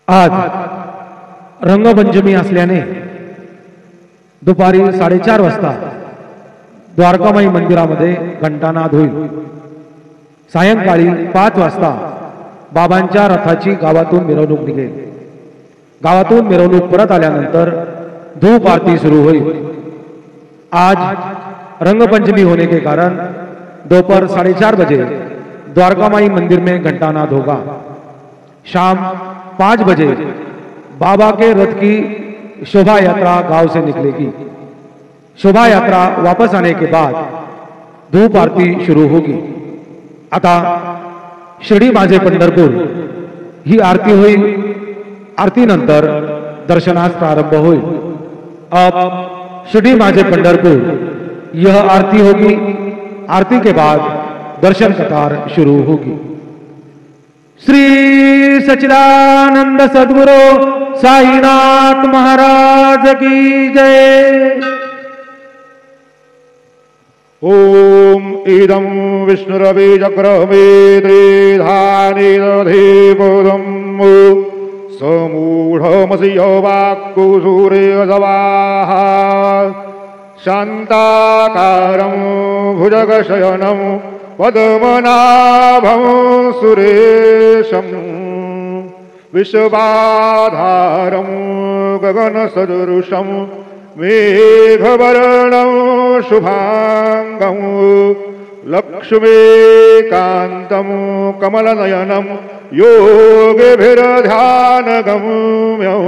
आज रंगपंचमी असल्याने दुपारी 4:30 वाजता द्वारकामाई मंदिरामध्ये घंटानाद होईल। सायंकाळी 5 वाजता बाबांच्या रथाची गावातून मिरवणूक निघेल। गावातून मिरवणूक परत आल्यानंतर धूप आरती शुरू होईल। आज रंगपंचमी होने के कारण दोपहर 4:30 बजे द्वारकामाई मंदिर में घंटानाद होगा। शाम 5 बजे बाबा के रथ की शोभा यात्रा गांव से निकलेगी। शोभा यात्रा वापस आने के बाद धूप आरती शुरू होगी। आता शिर्डी माझे पंढरपूर ही आरती होईल। आरती नंतर दर्शनास प्रारंभ होईल। अब शिर्डी माझे पंढरपुर यह आरती होगी। आरती के बाद दर्शन कतार शुरू होगी। श्री सच्चिदानंद सद्गुरु साईनाथ महाराज की जय। ओम इदं विष्णुरविचक्रमे त्रिधानि दधिपदम् समूढमसि वाक्कुसूर्यसवाः शान्ताकारं भुजगशयनं पद्मनाभं सुरेशं विश्वाधारं गगनसदृशं मेघवर्णं शुभांगं लक्ष्मीकान्तं कमलनयनं योगिभिर्ध्यानगम्यं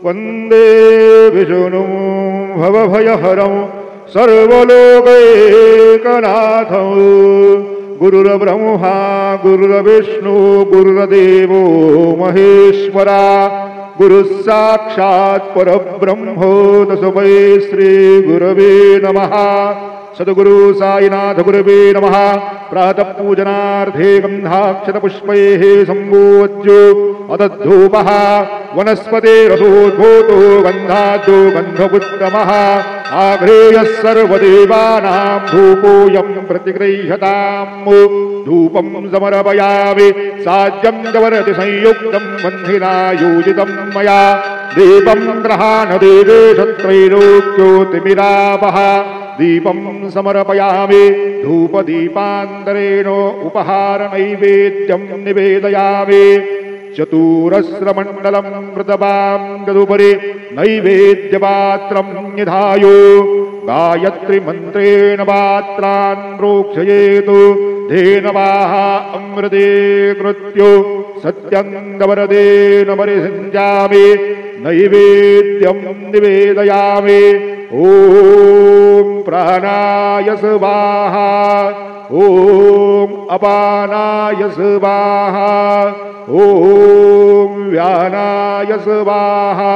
वन्दे विष्णुं भवभयहरं सर्वलोकैकनाथं गुरुर्ब्रह्मा गुरुर्विष्णु गुरुर्देवो महेश्वरा गुरुस्साक्षात् परब्रह्मो तस्मै श्री गुरवे नमः। सद्गुरु साईनाथ गुरवे नमः। प्रातः पूजनार्थे गन्धाक्षतपुष्पैः सम्पूज्यो अदद्धूपः वनस्पतेरधोद्भूतो गन्धाद्यो गन्धपुत्तमः आघ्रेयः सर्वदेवानां धूपोऽयं प्रतिगृह्यताम्। धूपं समर्पयामि साज्यं गवरति संयुक्तं बन्धिना योजितं मया दीपं ग्रहाणदेवेशत्रैलोक्योतिमिरापः दीपं समर्पयामि धूपदीपान्तरेण उपहार नैवेद्यं निवेदयामि। चतुरस्रमण्डलं कृतवां तदुपरि नैवेद्यपात्रं निधाय गायत्रीमन्त्रेण पात्रान् प्रोक्षयेतु धेनवाः अमृते कृत्यो सत्यन्दवरदेन परिषिञ्चामि नैवेद्यं निवेदयामि। ॐ प्राणाय स्वाहा ॐ अपानाय स्वाहा ॐ व्यानाय स्वाहा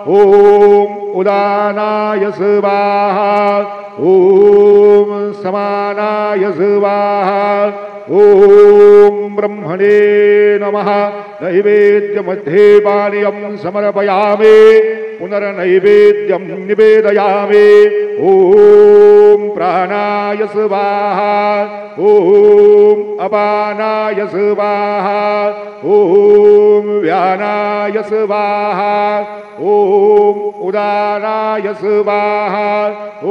ॐ उदानाय स्वाहा ॐ समानाय स्वाहा ॐ ब्रह्मणे नमः। नैवेद्यमध्ये पानीयं समर्पयामि पुनर्नैवेद्यं निवेदयामि। ॐ प्राणाय स्वाहा ॐ अपानाय स्वाहा ॐ व्यानाय स्वाहा ॐ उदानाय स्वाहा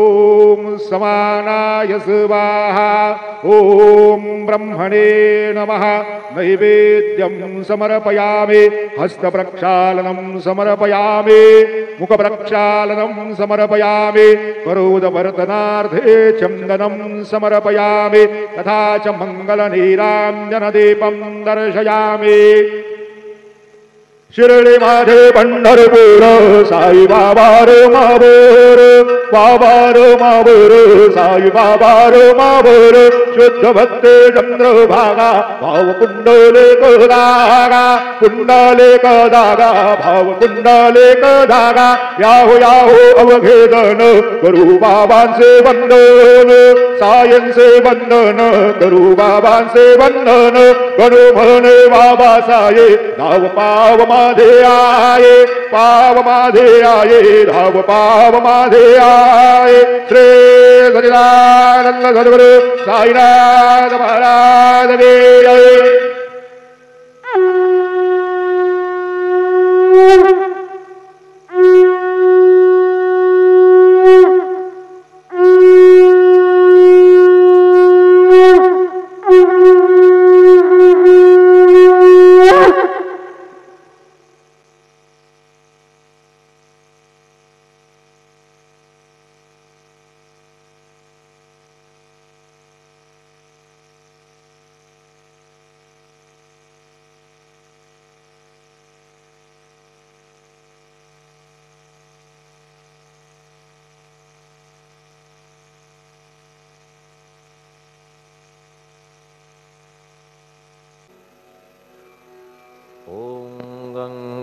ॐ समानाय स्वाहा ॐ ब्रह्मणे नमः। नैवेद्यं समर्पयामि हस्तप्रक्षालनं समर्पयामि मुखप्रक्षालनं समर्पयामि करोदवर्तनार्थे चन्दनं समर्पयामि तथा च मङ्गलनीराञ्जनदीपं दर्शयामि। शिर्डी माझे पंढरपूर साई बाबा रे माबोर बाबा रे माबोर साई बाबा रे माबोर शुद्ध भक्ते चंद्रभागा भाव कुंडले कदागा कुंडले कदागा भाव कुंडले कदागा याहो याहो अवघेदन करू बाबांचे वंदन सायंचे वंदन करू बाबांचे वंदन गणू म्हणे बाबा साये धाव पाव माझे आये पाव माझे आये धाव पाव माझे आये। श्री सच्चिदानंद सद्गुरु साईनाथ महाराज की जय।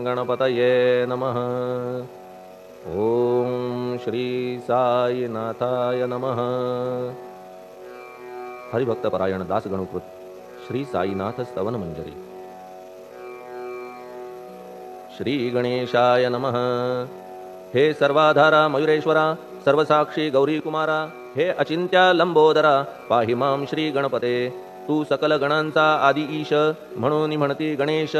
गणपतये नमः। ओम श्री साईनाथाय नमः। हरिभक्त परायण दास गणुकृत श्री साईनाथ स्तवन मंजरी। श्री गणेशाय नमः। हे सर्वाधारा मयुरेश्वरा, सर्वसाक्षी गौरी कुमारा, हे अचिंत्या लंबोदरा, पाहि मां श्री गणपते। तू सकल गणांचा आदि ईश, म्हणून म्हणती गणेश।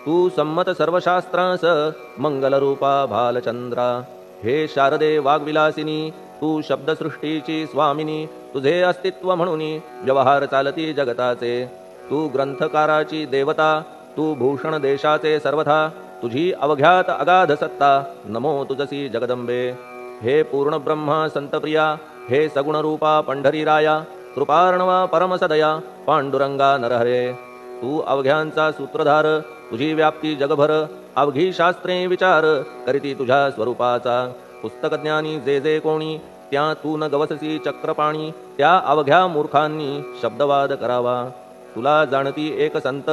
तू संमत सर्वशास्त्रांस, मंगलरूपा भालचंद्रा। हे शारदे वाग्विलासिनी, तू शब्दसृष्टीची स्वामिनी। तुझे अस्तित्व म्हणून व्यवहार चालती जगताचे। तू ग्रंथकाराची देवता, तू भूषण देशाचे सर्वथा। तुझी अवघ्यात अगाध सत्ता, नमो तुझसी जगदंबे। हे पूर्ण ब्रह्मा संतप्रिया, हे सगुण रूपा पंढरीराया। कृपार्णवा परमसदया, पांडुरंगा नरहरे। तू अवघ्यांचा सूत्रधार, तुझी व्याप्ती जगभर। अवघी शास्त्रे विचार, करीती तुझ्या स्वरूपाचा। पुस्तकज्ञानी जे जे कोणी, त्या तू न गवससी चक्रपाणी। त्या अवघ्या मूर्खांनी शब्दवाद करावा। तुला जाणती एक संत,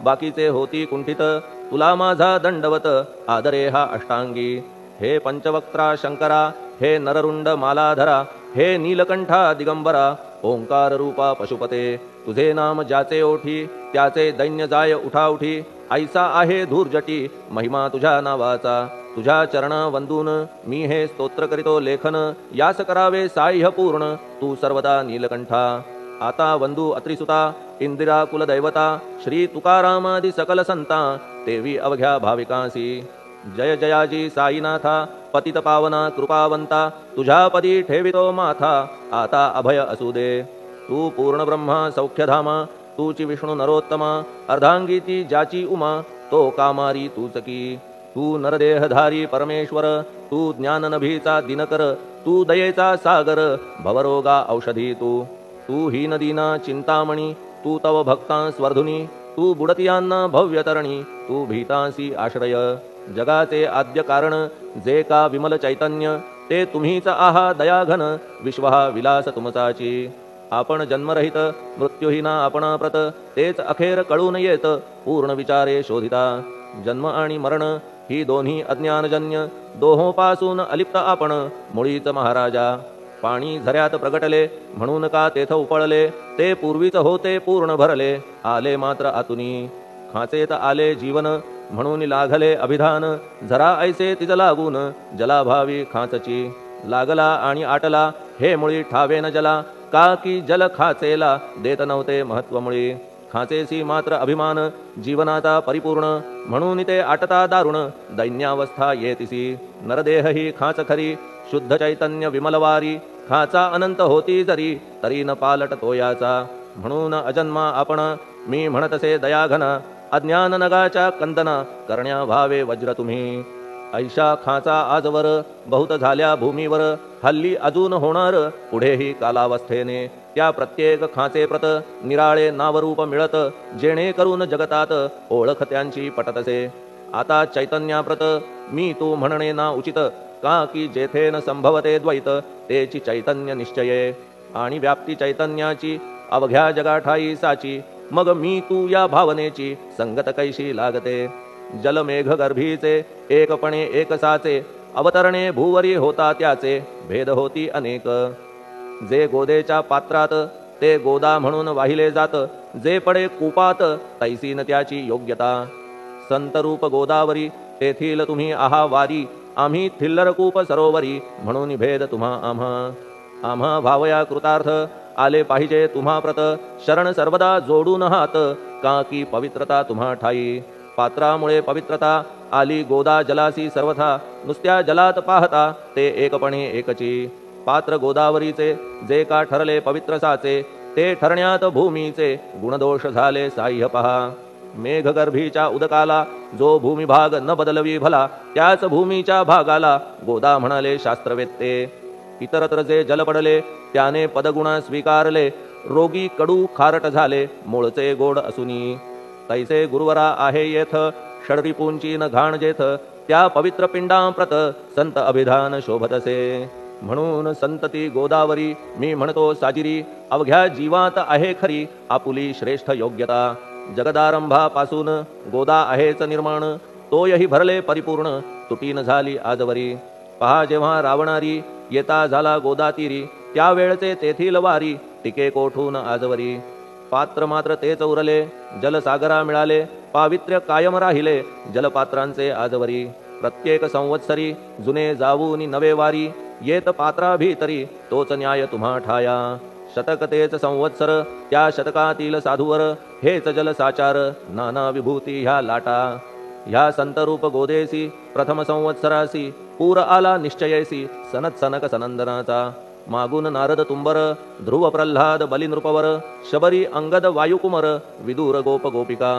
बाकीचे होती कुंठित। तुला माझा दंडवत, आदरे हा अष्टांगी। हे पंचवक्त्रा शंकरा, हे नररुंड मालाधरा। हे नीलकंठा दिगंबरा, ओंकार रूपा पशुपते। तुझे नाम ज्याचे ओठी, त्याचे दैन्य जाय उठाउठी। ऐसा आहे धूर्जटी, महिमा तुझ्या नावाचा। तुझ्या चरणा वंदून मी हे स्तोत्र करीतो लेखन। यास करावे साह्य पूर्ण, तू सर्वदा नीलकंठा। आता वंदू अत्रिसुता, इंदिरा कुलदैवता। श्री तुकारामादि सकल संता, तेवी अवघ्या भाविकांसी। जय जयाजी साईनाथा, पतित पावना कृपावंता। तुझ्या पदी ठेवितो माथा, आता अभय असू दे। तू पूर्ण ब्रह्मा सौख्यधामा, तूची विष्णू नरोत्तमा। अर्धांगीती ज्याची उमा, तो कामारी तूच की। तू नरदेहधारी परमेश्वर, तू ज्ञाननभीचा दिनकर। तू दयेचा सागर, भवरोगा औषधी तू। तू हीनदीना चिंतामणी, तू तव भक्तांस वर्धुनी। तू बुडतियांना भव्यतरणी, तू भीतांसी आश्रय। जगाचे आद्य कारण, जे का विमल चैतन्य। ते तुम्हीच आहा दयाघन, विश्व हा विलास तुमचाची। आपण जन्मरहित, मृत्यूहीना आपणाप्रत। तेच अखेर कळून येत, पूर्ण विचारे शोधिता। जन्म आणि मरण ही दोन्ही अज्ञानजन्य। दोहोपासून अलिप्त आपण, मुळीच महाराजा। पाणी झऱ्यात प्रगटले, म्हणून का तेथ उपळले। ते पूर्वीच होते पूर्ण भरले, आले मात्र आतुनी। खाचेत आले जीवन, म्हणून लागले अभिधान। झरा ऐसे तिज लागून, जलाभावी खाचची। लागला आणि आटला, हे मुळी ठावे न जला। का की जल खाचेला, देत नव्हते महत्वमुळी। खाचेसी मात्र अभिमान, जीवनाचा परिपूर्ण। म्हणून ते आटता दारुण, दैन्यावस्था येतिसी। नरदेह ही खाच खरी, शुद्ध चैतन्य विमलवारी। खाचा अनंत होती जरी, तरी न पालट तोयाचा। म्हणून अजन्मा आपण, मी म्हणतसे दयाघन। अज्ञान नगाच्या कंदना, करण्या व्हावे वज्र तुम्ही। ऐशा खाचा आजवर, बहुत झाल्या भूमीवर। हल्ली अजून होणार, पुढेही कालावस्थेने। त्या प्रत्येक खाचे प्रत, निराळे नावरूप मिळत। जेणे करून जगतात, ओळख त्यांची पटतसे। आता चैतन्याप्रत, मी तू म्हणणे ना उचित। का की जेथे न संभवते द्वैत, तेची चैतन्य निश्चये। आणि व्याप्ती चैतन्याची, अवघ्या जगाठाई साची। मग मी तू या भावनेची, संगत कैशी लागते। जलमेघ गर्भीचे, एकपणे एकसाचे। अवतरणे भूवरी होता त्याचे, भेद होती अनेक। जे गोदेच्या पात्रात, ते गोदा म्हणून वाहिले जात। जे पडे कूपात, तैसीन त्याची योग्यता। संतरूप गोदावरी, तेथील तुम्ही आहा वारी। आम्ही थिल्लर कूप सरोवरी, म्हणून भेद तुम्हा आम्हा। आम्हा भावया कृतार्थ, आले पाहिजे तुम्हा प्रत। शरण सर्वदा जोडून हात, का की पवित्रता तुम्हा ठाई। पात्रामुळे पवित्रता आली गोदा जलासी सर्वथा नुसत्या जलात पाहता ते एकपणे एकची पात्र गोदावरीचे जे का ठरले पवित्र साचे ते ठरण्यात भूमीचे गुणदोष झाले साह्य पहा मेघगर्भीच्या उदकाला जो भूमिभाग न बदलवी भला त्याच भूमीच्या भागाला गोदा म्हणाले शास्त्रवेत्ते इतरत्र जे जल पडले त्याने पदगुणा स्वीकारले रोगी कडू खारट झाले मूळचे गोड असुनी तैसे गुरुवरा आहे येथ षडरिपूंची न घाण जेथ त्या पवित्र पिंडांप्रत संत अभिधान शोभतसे म्हणून संतती गोदावरी मी म्हणतो साजिरी अवघ्या जीवात आहे खरी आपुली श्रेष्ठ योग्यता जगदारंभापासून गोदा आहेच निर्माण तोयही भरले परिपूर्ण तुटीन झाली आजवरी पहा जेव्हा रावणारी येता झाला गोदातीरी त्यावेळचे तेथील वारी टिके कोठून आजवरी पात्र मात्र तेच उरले जलसागरा मिळाले पावित्र्य कायम राहिले जलपात्रांचे आजवरी प्रत्येक संवत्सरी जुने जाऊनी नवे वारी येत पात्रा भीतरी तोच न्याय तुम्हा ठाया शतक तेच संवत्सर त्या शतकातील साधूवर हेच जलसाचार नाना विभूती ह्या लाटा ह्या संतरूप गोदेसी प्रथम संवत्सरासी पूर आला निश्चयेसी सनत सनक सनंदनाचा मागून नारद तुंबर ध्रुव प्रल्हाद बलिनृपवर शबरी अंगद वायुकुमर विदूर गोप गोपिका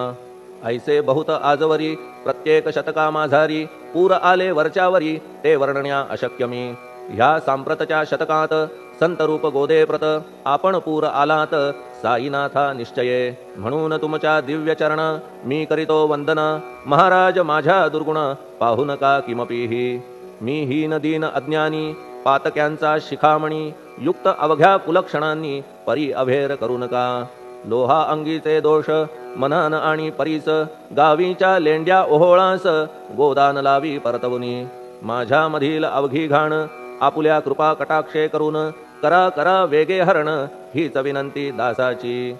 ऐसे बहुत आजवरी प्रत्येक शतका माझारी पूर आले वरच्यावरी ते वर्णण्या अशक्यमी ह्या सांप्रतच्या शतकात संतरूप गोदे प्रत आपण पूर आलात साईनाथा निश्चये म्हणून तुमच्या दिव्य चरण मी करीतो वंदना महाराज माझ्या दुर्गुण पाहू नका किमपीही मी हीन दीन अज्ञानी पातक्यांचा शिखामणी युक्त अवघ्या कुलक्षणांनी परी अभेर करू नका लोहा अंगीचे दोष मनान आणि परीस गावीच्या लेंड्या ओहोळास गोदान लावी परतवुनी माझ्या मधील अवघी घाण आपुल्या कृपा कटाक्षे करून करा करा वेगे हरण हीच विनंती दासाची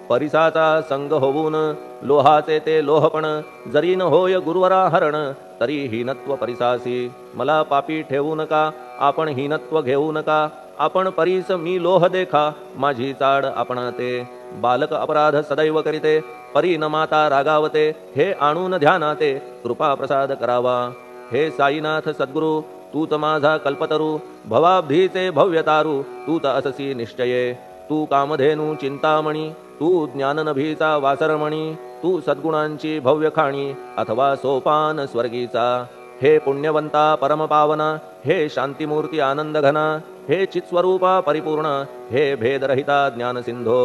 परिसाचा संग होऊन लोहाचे ते लोहपण जरी न होय गुरुवरा हरण तरी हीनत्व परिसासी मला पापी ठेवू नका आपण हीनत्व घेऊ नका आपण परीस मी लोह देखा माझी चाड आपणाते बालक अपराध सदैव करीते परी न माता रागावते हे आणून ध्यानाते कृपा प्रसाद करावा हे साईनाथ सद्गुरु तूच माझा कल्पतरू भवाब्धीचे भव्यतारू तूच अससी निश्चये तू कामधेनू चिंतामणी तू ज्ञाननभीचा वासरमणी तू सद्गुणांची भव्य खाणी अथवा सोपान स्वर्गीचा हे पुण्यवंता परमपावना हे शांतिमूर्ती आनंदघना हे चित्स्वरूपा परिपूर्ण हे भेदरहिता ज्ञानसिंधो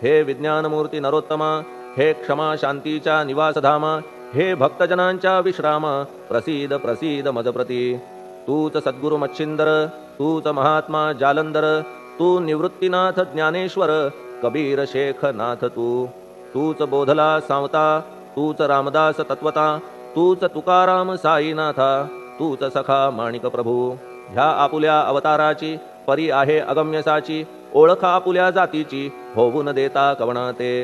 हे विज्ञानमूर्ती नरोत्तमा हे क्षमा शांतीच्या निवासधामा हे भक्तजनांच्या विश्राम प्रसीद प्रसीद मजप्रती तूच सद्गुरु मच्छिंदर तूच महात्मा जालंदर तू निवृत्तीनाथ ज्ञानेश्वर कबीर शेख नाथ तूच बोधला सांवता तूच रामदास तत्वता तूच तुकाराम साईनाथा तूच सखा माणिक प्रभू ह्या आपुल्या अवताराची परी आहे अगम्यसाची ओळख आपुल्या जातीची होऊ न देता कवणाते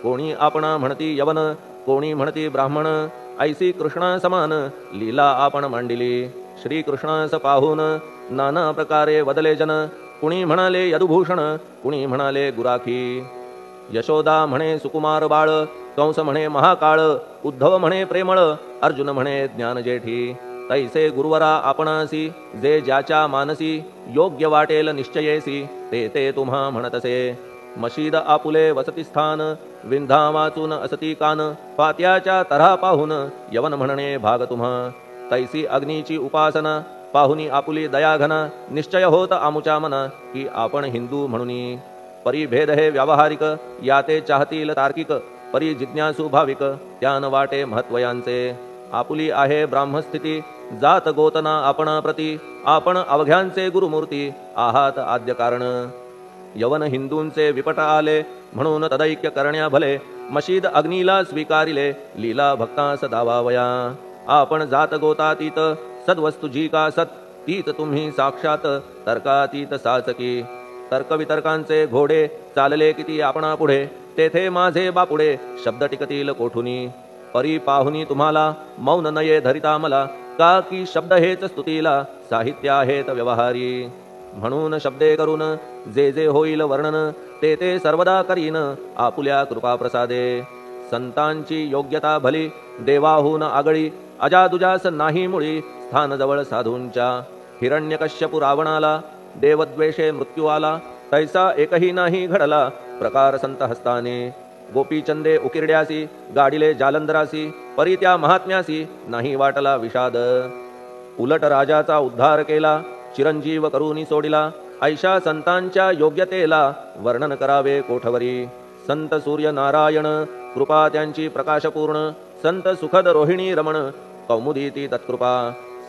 कोणी आपणा म्हणती यवन कोणी म्हणती ब्राह्मण ऐसी कृष्णा समान लीला आपण मांडिली श्रीकृष्णास पाहून नाना प्रकारे वदले जन कुणी म्हणाले यदुभूषण कुणी म्हणाले गुराखी यशोदा म्हणे सुकुमार बाळ कंस म्हणे महाकाळ उद्धव म्हणे प्रेमळ अर्जुन म्हणे ज्ञानजेठी तैसे गुरुवरा आपणासी जे ज्याच्या मानसी योग्य वाटेल निश्चयेसी ते ते तुम्हा म्हणतसे मशीद आपुले वसतिस्थान विंधा वाचून असती कान पात्याच्या तऱ्हा पाहून यवन म्हणणे भाग तुम्हा तैसी अग्नीची उपासना पाहुनी आपुली दयाघना निश्चय होत आमुच्या मना की आपण हिंदू म्हणूनी परिभेद हे व्यावहारिक याते चाहतील तार्किक परी जिज्ञासू भाविक त्यान वाटे महत्वयांचे आपुली आहे ब्राह्मस्थिती जात गोतना आपणा प्रती आपण अवघ्यांचे गुरुमूर्ती आहात आद्य कारण यवन हिंदूंचे विपट आले म्हणून तदैक्य करण्या भले मशीद अग्नीला स्वीकारिले लीला भक्तास दावावया आपण जात गोतातीत सद्वस्तु जी का सत तीत तुम्ही साक्षात तर्कातीत साचकी तर्कवितर्कांचे घोडे चालले किती आपणा पुढे तेथे माझे बापुडे शब्द टिकतील कोठुनी परी पाहुनी तुम्हाला मौन नये धरिता मला का की शब्द हेच स्तुतीला साहित्य आहेत व्यवहारी म्हणून शब्दे करून जे जे होईल वर्णन ते ते सर्वदा करीन आपुल्या कृपा प्रसादे संतांची योग्यता भली देवाहून आगळी अजादुजास नाही मुळी स्थान जवळ साधूंच्या हिरण्यकश्यपू रावणाला देवद्वेषे मृत्यू आला तैसा एकही नाही घडला प्रकार संत हस्ताने गोपीचंदे उकिरड्यासी गाडिले जालंधरासी परी त्या महात्म्यासी नाही वाटला विषाद उलट राजाचा उद्धार केला चिरंजीव करूनी सोडिला ऐशा संतांच्या योग्यतेला वर्णन करावे कोठवरी संत सूर्य नारायण कृपा त्यांची प्रकाशपूर्ण संत सुखद रोहिणी रमण कौमुदी ती तत्कृपा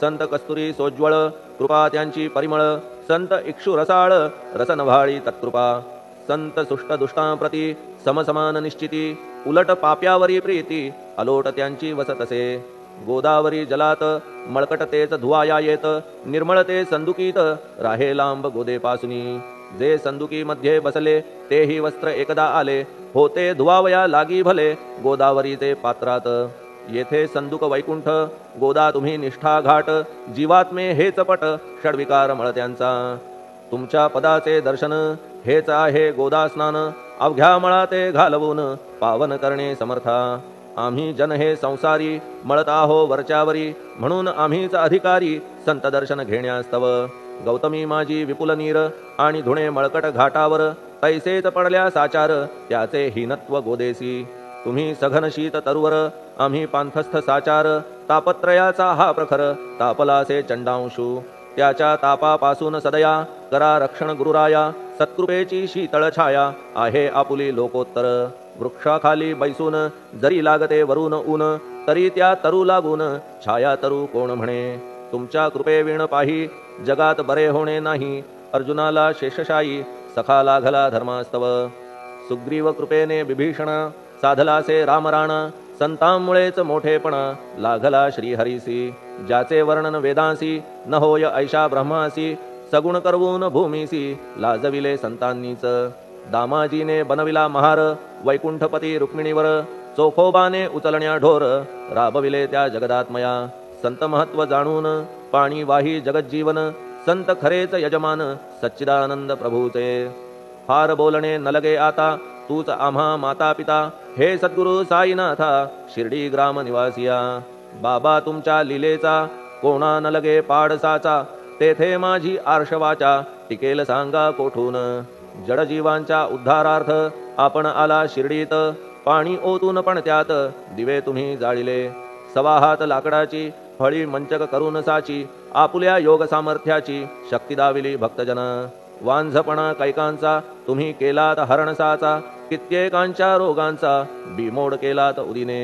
संत कस्तुरी सोज्वळ कृपा त्यांची परिमळ संत इक्षु रसाळ रसनभाळी तत्कृपा संत सुष्ट दुष्टांप्रती समसमान निश्चिती उलट पाप्यावरी प्रीती अलोट त्यांची वसतसे गोदावरी जलात मळकट तेच धुवाया येत निर्मळते संदुकीत राहे लांब गोदेपासुनी जे संदुकी मध्ये बसले तेही वस्त्र एकदा आले होते धुवावया लागी भले गोदावरीचे पात्रात येथे संदुक वैकुंठ गोदा तुम्ही निष्ठा घाट जीवात्मे हेच पट षडविकार मळत्यांचा तुमच्या पदाचे दर्शन हेच आहे गोदा स्नान अवघ्या मळाते घालवून पावन करणे समर्था आम्ही जन हे संसारी मळत आहो वरच्यावरी म्हणून आम्हीच अधिकारी संत दर्शन घेण्यास्तव गौतमी माझी विपुल नीर आणि धुणे मळकट घाटावर तैसेच पडल्या साचार त्याचे हीनत्व गोदेसी तुम्ही सघन शीत तरुवर आम्ही पांथस्थ साचार तापत्रयाचा हा प्रखर तापलासे चंडांशू त्याच्या तापापासून सदया करा रक्षण गुरुराया सत्कृपेची शीतळ छाया आहे आपुली लोकोत्तर वृक्षाखाली बैसून जरी लागते वरून ऊन तरी त्या तरू लागून छाया तरू कोण म्हणे तुमच्या कृपेविण पाही जगात बरे होणे नाही अर्जुनाला शेषशायी सखा लागला धर्मास्तव सुग्रीव कृपेने विभीषण साधलासे रामराण संतांमुळेच मोठेपणा लागला श्रीहरीसी ज्याचे वर्णन वेदांसी न होय ऐशा ब्रह्मासी सगुण करवून भूमीसी लाजविले संतांनीच दामाजीने बनविला महार वैकुंठपती रुक्मिणीवर चोखोबाने उचलण्या ढोर राबविले त्या जगदात्मया संत महत्व जाणून पाणी वाही जगज्जीवन संत खरेच यजमान सच्चिदानंद प्रभूचे फार बोलणे न लगे आता तूच आम्हा माता पिता हे सद्गुरु साईनाथा शिर्डी ग्राम निवासिया बाबा तुमच्या लीलेचा कोणा न लगे पाडसाचा तेथे माझी आर्षवाचा टिकेल सांगा कोठून जडजीवांच्या उद्धारार्थ आपण आला शिर्डीत पाणी ओतून पण त्यात दिवे तुम्ही जाळिले सवा हात लाकडाची फळी मंचक करून साची आपुल्या योग सामर्थ्याची शक्ती दाविली भक्तजन वांझपणा कैकांचा तुम्ही केलात हरणसाचा कित्येकांच्या रोगांचा बिमोड केलात उदिने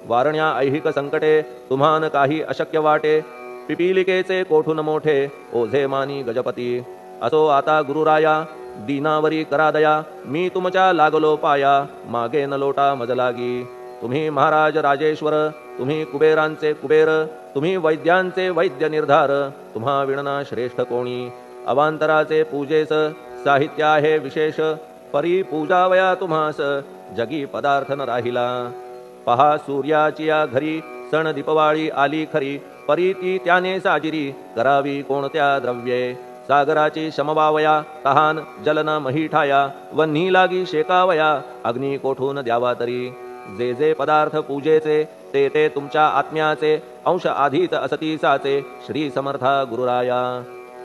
वारण्या ऐहिक संकटे तुम्हान काही अशक्य वाटे पिपीलिकेचे कोठून मोठे ओझे मानी गजपती असो आता गुरुराया दीनावरी करा दया मी तुमच्या लागलो पाया मागे न लोटा मजलागी तुम्ही महाराज राजेश्वर तुम्ही कुबेरांचे कुबेर तुम्ही वैद्यांचे वैद्य निर्धार तुम्हा विणना श्रेष्ठ कोणी अवांतराचे पूजेस साहित्य आहे विशेष परी पूजावया तुम्हास जगी पदार्थ न राहिला पहा सूर्याची या घरी सण दीपवाळी आली खरी परी ती त्याने साजिरी करावी कोणत्या द्रव्ये सागराची शमवावया तहान जलन महीठाया वन्ही लागी शेकावया अग्नी कोठून द्यावा तरी जे जे पदार्थ पूजेचे ते ते तुमच्या आत्म्याचे अंश आधीच असतीसाचे श्री समर्था गुरुराया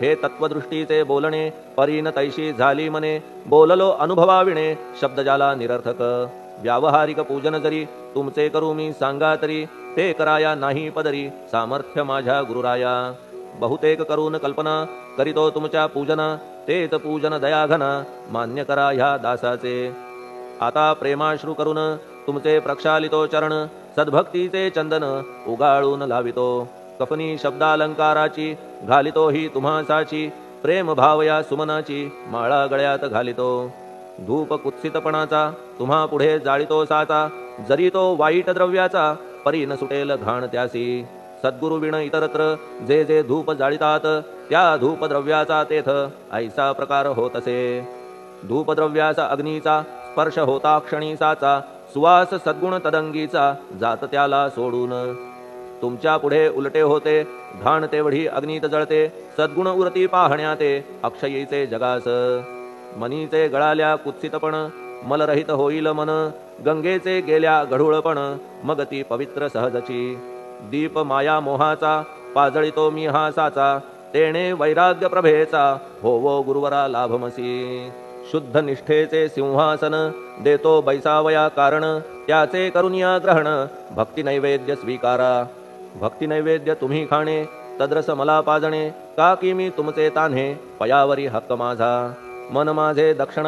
हे तत्वदृष्टीचे बोलणे परीन तैशी झाली मने बोललो अनुभवाविणे शब्द जाला निरर्थक व्यावहारिक पूजन जरी तुमचे करू मी सांगा तरी ते कराया नाही पदरी सामर्थ्य माझ्या गुरुराया बहुतेक करून कल्पना करीतो तुमच्या पूजना तेच पूजन दयाघना मान्य करा ह्या दासाचे आता प्रेमाश्रू करून तुमचे प्रक्षालितो चरण सद्भक्तीचे चंदन उगाळून लावितो कफनी शब्दालंकाराची घालितो ही तुम्हासाची प्रेम भावया सुमनाची माळा गळ्यात घालितो धूप कुत्सितपणाचा तुम्हा पुढे जाळितो साचा जरी तो वाईट द्रव्याचा परी न सुटेल घाण त्यासी सद्गुरु विण इतरत्र जे जे धूप जाळितात त्या धूप द्रव्याचा तेथ ऐसा प्रकार होत असे धूपद्रव्याचा अग्नीचा स्पर्श होता क्षणीसाचा सुवास सद्गुण तदंगीचा जात त्याला सोडून तुमच्या पुढे उलटे होते घाण तेवढी अग्नीत जळते सद्गुण उरती पाहण्याते अक्षयीचे जगास मनीचे गळाल्या कुत्सितपण मलरहित होईल मन गंगेचे गेल्या गढूळपण मग ती पवित्र सहजची दीप माया मोहाचा पाजळितो मी हा साचा तेणे वैराग्य प्रभेचा होवो गुरुवरा लाभमसी शुद्ध निष्ठेचे सिंहासन देतो बैसावया कारण त्याचे करुनिया ग्रहण भक्ती नैवेद्य स्वीकारा भक्ती नैवेद्य तुम्ही खाणे तद्रस मला पाजणे का की मी तुमचे तान्हे पयावरी हक्क माझा मन माझे दक्षिण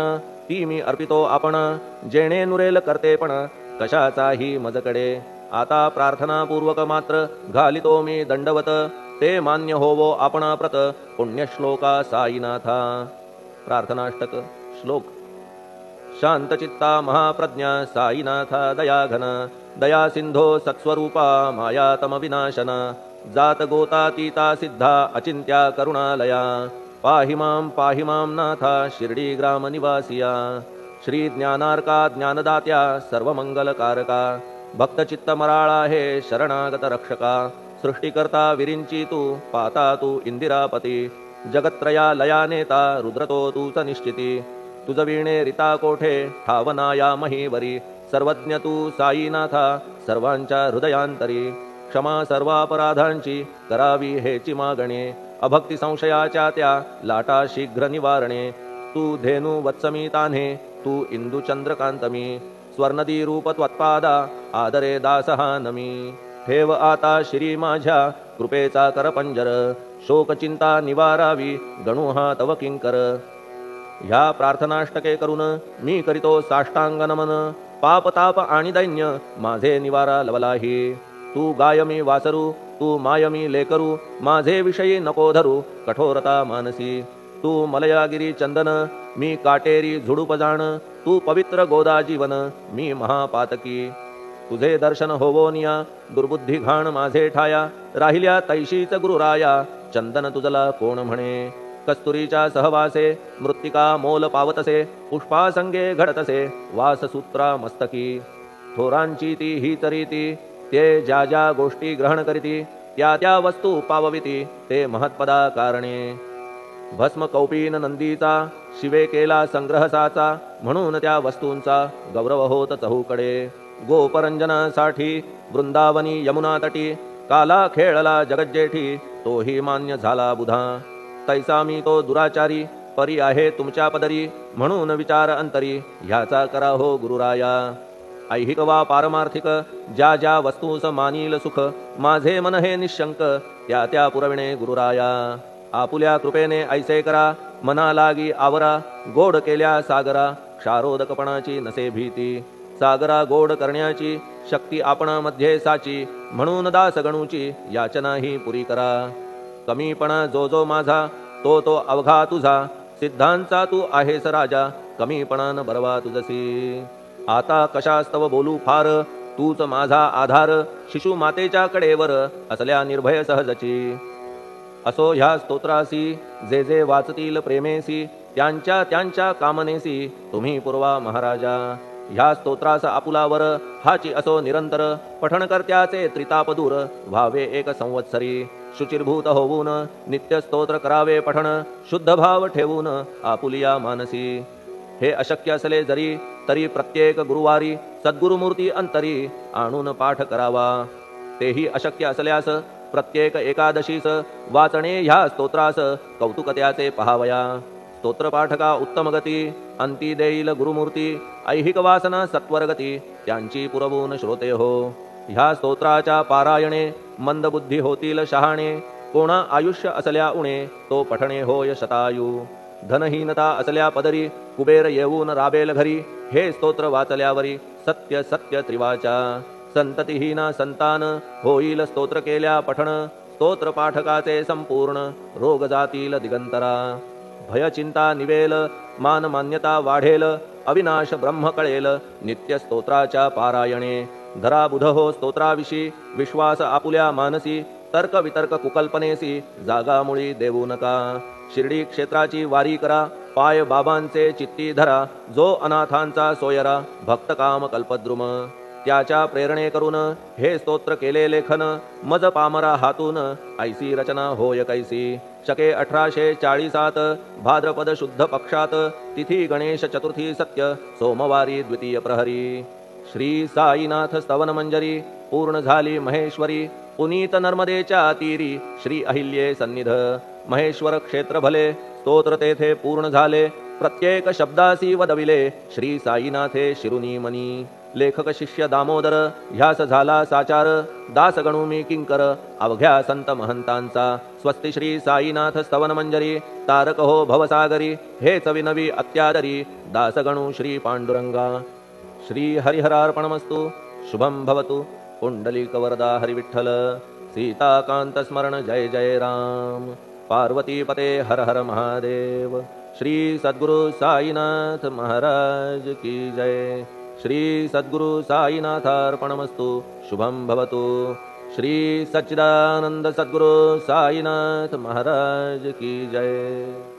ती मी अर्पितो आपण जेणे नुरेल करतेपण कशाचाही मजकडे आता प्रार्थनापूर्वक मात्र घालितो मी दंडवत ते मान्य होवो आपण प्रत पुण्यश्लोका साईनाथा प्रार्थनाष्टक श्लोक शांतचित्ता महाप्रज्ञा साईनाथा दयाघन दया सिंधो सत्स्वरूपा मायातम विनाशन जात गोतातीता सिद्धा अचिंत्या करुणालया पाहि मां नाथा शिर्डी ग्राम निवासिया श्री ज्ञानार्का ज्ञानदात्या सर्वमंगलकारका भक्तचित्त मराळा हे शरणागत रक्षका सृष्टिकर्ता विरिंची तू पाता तू इंदिरापती जगत्त्रया लया नेता रुद्रतो तूच निश्चिती तुझ वीणे रिता कोठे ठावनाया महीवरी सर्वज्ञ तू साईनाथा सर्वांच्या हृदयांतरी क्षमा सर्वापराधांची करावी हेची मागणे अभक्ती संशयाच्या त्या लाटा शीघ्र निवारणे तू धेनू वत्समी तान्हे तू इंदू चंद्रकांतमी स्वर्णदी रूप त्वत्पादा आदरे दासहा नमी ठेव आता श्री माझ्या कृपेचा करपंजर शोकचिंता निवारावी गणू हा तव किंकर ह्या प्रार्थनाष्टके करून मी करीतो साष्टांग नमन पाप ताप आणि दैन्य माझे निवारा लवलाही तू गायमी वासरू तू मायमी लेकरू माझे विषयी नको धरू कठोरता मानसी तू मलयागिरी चंदन मी काटेरी झुडूप जाण तू पवित्र गोदा जीवन मी महापातकी तुझे दर्शन होवोनिया दुर्बुद्धी घाण माझे ठाया राहिल्या तैशीच गुरुराया चंदन तुझला कोण म्हणे कस्तुरीच्या सहवासे मृत्तिका मोल पावतसे पुष्पासंगे घडतसे वाससूत्रा मस्तकी थोरांची ती ही तरीती ते ज्या ज्या गोष्टी ग्रहण करीती त्या त्या वस्तू पावविती ते महत्पदा कारणे भस्म कौपीन नंदीचा शिवे केला संग्रहसाचा म्हणून त्या वस्तूंचा गौरव होत चहूकडे गोपरंजनासाठी वृंदावनी यमुना तटी काला खेळला जगज्जेठी तोही मान्य झाला बुधा तैसा मी तो दुराचारी परी आहे तुमच्या पदरी म्हणून विचार अंतरी ह्याचा करा हो गुरुराया ऐहिक वा पारमार्थिक ज्या ज्या वस्तूस मानील सुख माझे मन हे निशंक त्या त्या पुरविणे गुरुराया आपुल्या कृपेने ऐसे करा मना लागी आवरा गोड केल्या सागरा क्षारोदकपणाची नसे भीती सागरा गोड करण्याची शक्ती आपणामध्ये साची म्हणून दास गणूची याचना ही पुरी करा कमीपणा जो जो माझा तो तो अवघा तुझा सिद्धांचा तू आहेस राजा कमीपणान बरवा तुझसी आता कशास्तव बोलू फार तूच माझा आधार शिशु मातेच्या कडेवर असल्या निर्भय सहजची असो ह्या स्तोत्रासी जे जे वाचतील प्रेमेसी त्यांच्या त्यांच्या कामनेसी तुम्ही पुरवा महाराजा ह्या स्तोत्रास आपुलावर हाची असो निरंतर पठण करत्याचे त्रितापदूर व्हावे एक संवत्सरी शुचिर्भूत होऊन नित्य स्तोत्र करावे पठण शुद्ध भाव ठेवून आपुलिया मानसी हे अशक्य असले जरी तरी प्रत्येक गुरुवारी सद्गुरुमूर्ती अंतरी आणून पाठ करावा तेही अशक्य असल्यास प्रत्येक एकादशीस वाचणे ह्या स्तोत्रास कौतुकत्याचे पहावया स्तोत्रपाठका उत्तम गती अंती देईल गुरुमूर्ती ऐहिक वासना सत्वरगती त्यांची पुरवून श्रोते हो ह्या स्तोत्राच्या पारायणे मंदबुद्धी होतील शहाणे कोणा आयुष्य असल्या उणे तो पठणे होय शतायू धनहीनता असल्या पदरी कुबेर येऊन राबेल घरी हे स्तोत्र वाचल्यावरी सत्य सत्य त्रिवाचा संततिहीना संतान होईल स्तोत्र केल्या पठण स्तोत्र पाठकाचे संपूर्ण रोग जातील दिगंतरा भय चिंता निवेल मान मान्यता वाढेल अविनाश ब्रह्म कळेल नित्य स्तोत्राच्या पारायणे धरा बुध हो स्तोत्राविषयी विश्वास आपुल्या मानसी तर्क वितर्क कुकल्पनेसी जागा मुळी देऊ नका शिर्डी क्षेत्राची वारी करा पाय बाबांचे चित्ती धरा जो अनाथांचा सोयरा भक्त काम कल्पद्रुम त्याच्या प्रेरणे करून हे स्तोत्र केले लेखन मज पामरा हातून ऐसी रचना होय कैसी शके 1840 भाद्रपद शुद्ध पक्षात तिथी गणेश चतुर्थी सत्य सोमवारी द्वितीय प्रहरी श्री साईनाथ स्तवन मंजरी पूर्ण झाली महेश्वरी पुनीत नर्मदेच्या तीरी श्री अहिल्ये सन्निध महेश्वर क्षेत्र भले स्तोत्र तेथे पूर्ण झाले प्रत्येक शब्दासी वदविले श्री साईनाथे शिरुनी मनी लेखक शिष्य दामोदर ह्यास झाला साचार दास गणू मी किंकर अवघ्या संत महंतांचा स्वस्ति श्री साईनाथ स्तवन मंजरी तारक हो भवसागरी हेच विनवी अत्यादरी दास गणू श्री पांडुरंगा श्री हरिहरार्पणमस्तु शुभम भवतु पुंडलिक वरदा हरिविठ्ठल सीताकांत स्मरण जय जय राम पार्वती पते हर हर महादेव श्री सद्गुरु साईनाथ महाराज की जय श्री सद्गुरु साईनाथार्पणमस्तु शुभम भवतु श्री सच्चिदानंद सद्गुरु साईनाथ महाराज की जय।